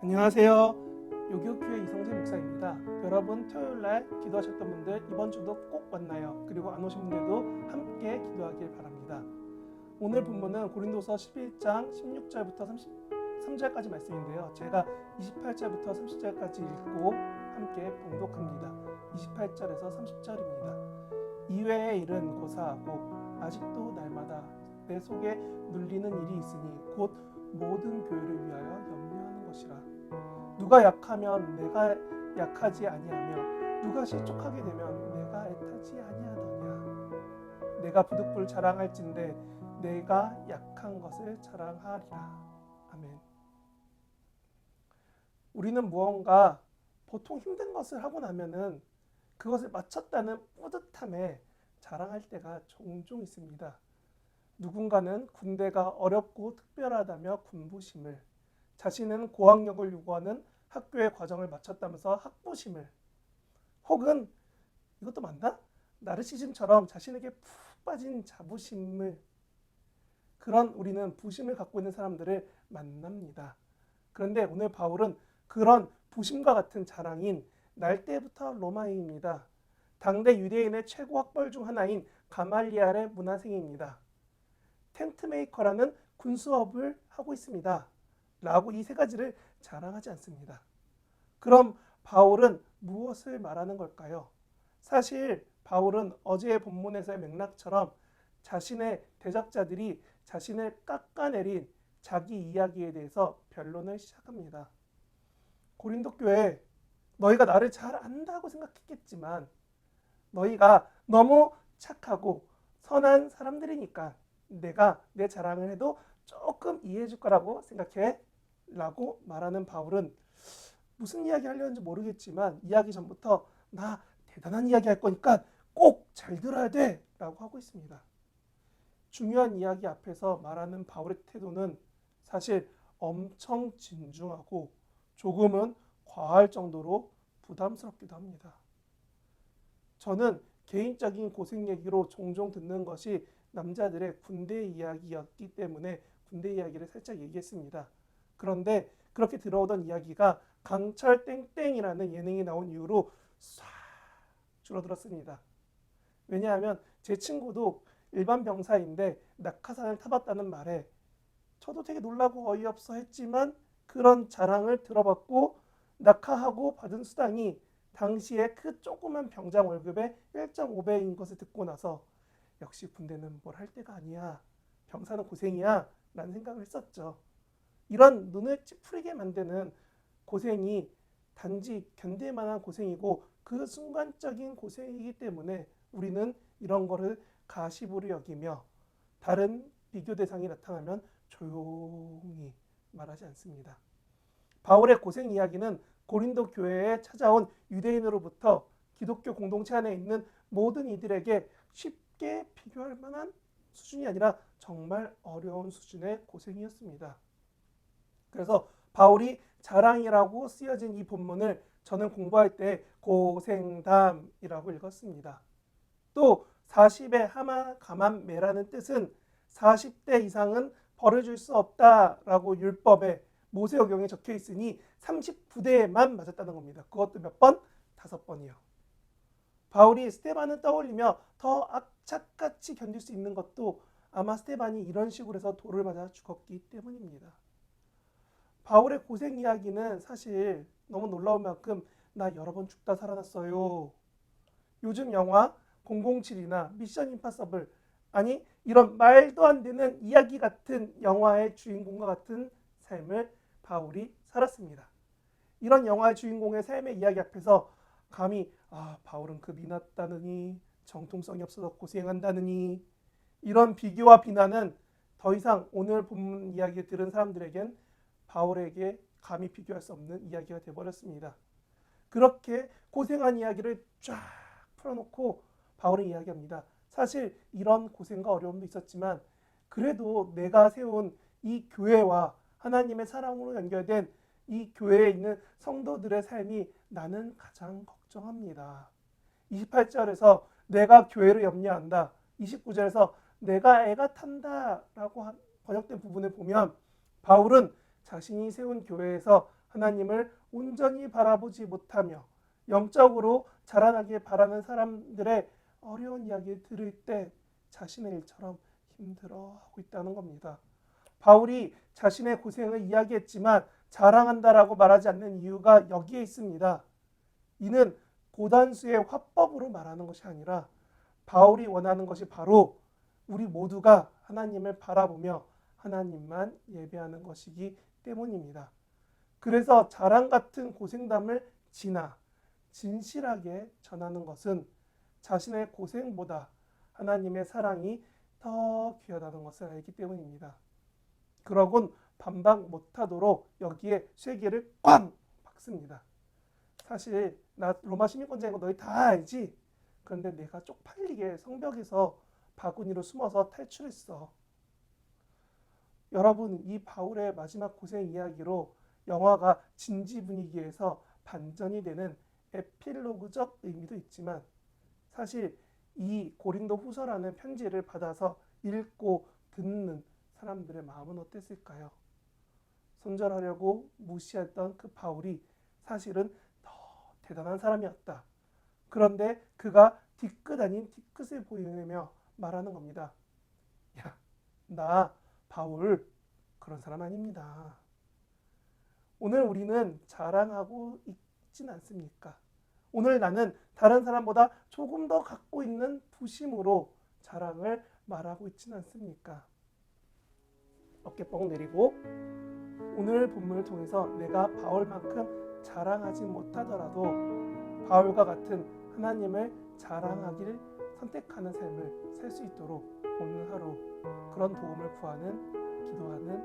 안녕하세요. 요교교회 이성재 목사입니다. 여러분 토요일날 기도하셨던 분들 이번 주도 꼭 만나요. 그리고 안 오신 분들도 함께 기도하길 바랍니다. 오늘 본문은 고린도서 11장 16절부터 33절까지 말씀인데요. 제가 28절부터 30절까지 읽고 함께 봉독합니다. 28절에서 30절입니다. 이외의 일은 고사하고 아직도 날마다 내 속에 눌리는 일이 있으니 곧 모든 교회를 위하여 염려하는 것이라. 누가 약하면 내가 약하지 아니하며 누가 실족하게 되면 내가 애타지 아니하더냐. 내가 부득불 자랑할진대 내가 약한 것을 자랑하리라. 아멘. 우리는 무언가 보통 힘든 것을 하고 나면은 그것을 마쳤다는 뿌듯함에 자랑할 때가 종종 있습니다. 누군가는 군대가 어렵고 특별하다며 군부심을, 자신은 고학력을 요구하는 학교의 과정을 마쳤다면서 학부심을, 혹은 이것도 맞나? 나르시즘처럼 자신에게 푹 빠진 자부심을, 그런 우리는 부심을 갖고 있는 사람들을 만납니다. 그런데 오늘 바울은 그런 부심과 같은 자랑인 날때부터 로마인입니다. 당대 유대인의 최고 학벌 중 하나인 가말리알의 문화생입니다. 텐트메이커라는 군수업을 하고 있습니다. 라고 이 세 가지를 자랑하지 않습니다. 그럼 바울은 무엇을 말하는 걸까요? 사실 바울은 어제의 본문에서의 맥락처럼 자신의 대적자들이 자신을 깎아내린 자기 이야기에 대해서 변론을 시작합니다. 고린도 교회, 너희가 나를 잘 안다고 생각했겠지만 너희가 너무 착하고 선한 사람들이니까 내가 내 자랑을 해도 조금 이해해 줄 거라고 생각해 라고 말하는 바울은 무슨 이야기 하려는지 모르겠지만 이야기 전부터 나 대단한 이야기 할 거니까 꼭 잘 들어야 돼 라고 하고 있습니다. 중요한 이야기 앞에서 말하는 바울의 태도는 사실 엄청 진중하고 조금은 과할 정도로 부담스럽기도 합니다. 저는 개인적인 고생 얘기로 종종 듣는 것이 남자들의 군대 이야기였기 때문에 군대 이야기를 살짝 얘기했습니다. 그런데 그렇게 들어오던 이야기가 강철 땡땡이라는 예능이 나온 이후로 싹 줄어들었습니다. 왜냐하면 제 친구도 일반 병사인데 낙하산을 타봤다는 말에 저도 되게 놀라고 어이없어 했지만 그런 자랑을 들어봤고 낙하하고 받은 수당이 당시에 그 조그만 병장 월급의 1.5배인 것을 듣고 나서 역시 군대는 뭘 할 때가 아니야. 병사는 고생이야. 라는 생각을 했었죠. 이런 눈을 찌푸리게 만드는 고생이 단지 견딜 만한 고생이고 그 순간적인 고생이기 때문에 우리는 이런 거를 가시부로 여기며 다른 비교 대상이 나타나면 조용히 말하지 않습니다. 바울의 고생 이야기는 고린도 교회에 찾아온 유대인으로부터 기독교 공동체 안에 있는 모든 이들에게 쉽게 비교할 만한 수준이 아니라 정말 어려운 수준의 고생이었습니다. 그래서 바울이 자랑이라고 쓰여진 이 본문을 저는 공부할 때 고생담이라고 읽었습니다. 또 40의 하마 가만매라는 뜻은 40대 이상은 벌을 줄 수 없다라고 율법에 모세오경에 적혀 있으니 39대만 맞았다는 겁니다. 그것도 몇 번? 5번이요. 바울이 스데반을 떠올리며 더 악착같이 견딜 수 있는 것도 아마 스데반이 이런 식으로 해서 돌을 맞아 죽었기 때문입니다. 바울의 고생 이야기는 사실 너무 놀라운 만큼 나 여러 번 죽다 살아났어요. 요즘 영화 007이나 미션 임파서블, 아니 이런 말도 안 되는 이야기 같은 영화의 주인공과 같은 삶을 바울이 살았습니다. 이런 영화의 주인공의 삶의 이야기 앞에서 감히 바울은 급이 났다느니 정통성이 없어서 고생한다느니 이런 비교와 비난은 더 이상 오늘 본문 이야기 들은 사람들에겐 바울에게 감히 비교할 수 없는 이야기가 되어버렸습니다. 그렇게 고생한 이야기를 쫙 풀어놓고 바울은 이야기합니다. 사실 이런 고생과 어려움도 있었지만 그래도 내가 세운 이 교회와 하나님의 사랑으로 연결된 이 교회에 있는 성도들의 삶이 나는 가장 걱정합니다. 28절에서 내가 교회를 염려한다. 29절에서 내가 애가 탄다 라고 번역된 부분을 보면 바울은 자신이 세운 교회에서 하나님을 온전히 바라보지 못하며 영적으로 자라나길 바라는 사람들의 어려운 이야기를 들을 때 자신의 일처럼 힘들어하고 있다는 겁니다. 바울이 자신의 고생을 이야기했지만 자랑한다라고 말하지 않는 이유가 여기에 있습니다. 이는 고단수의 화법으로 말하는 것이 아니라 바울이 원하는 것이 바로 우리 모두가 하나님을 바라보며 하나님만 예배하는 것이기 때문입니다. 그래서 자랑 같은 고생담을 지나 진실하게 전하는 것은 자신의 고생보다 하나님의 사랑이 더 귀하다는 것을 알기 때문입니다. 그러곤 반박 못하도록 여기에 쐐기를 꽝 박습니다. 사실 나 로마 시민권자인 거 너희 다 알지? 그런데 내가 쪽팔리게 성벽에서 바구니로 숨어서 탈출했어. 여러분, 이 바울의 마지막 고생 이야기로 영화가 진지 분위기에서 반전이 되는 에필로그적 의미도 있지만 사실 이 고린도 후서라는 편지를 받아서 읽고 듣는 사람들의 마음은 어땠을까요? 손절하려고 무시했던 그 바울이 사실은 더 대단한 사람이었다. 그런데 그가 뒤끝 아닌 뒤끝을 보이며 말하는 겁니다. 야, 나 바울 그런 사람 아닙니다. 오늘 우리는 자랑하고 있진 않습니까? 오늘 나는 다른 사람보다 조금 더 갖고 있는 부심으로 자랑을 말하고 있진 않습니까? 어깨 뻥 내리고 오늘 본문을 통해서 내가 바울만큼 자랑하지 못하더라도 바울과 같은 하나님을 자랑하기를 선택하는 삶을 살 수 있도록 오늘 하루 그런 도움을 구하는 기도하는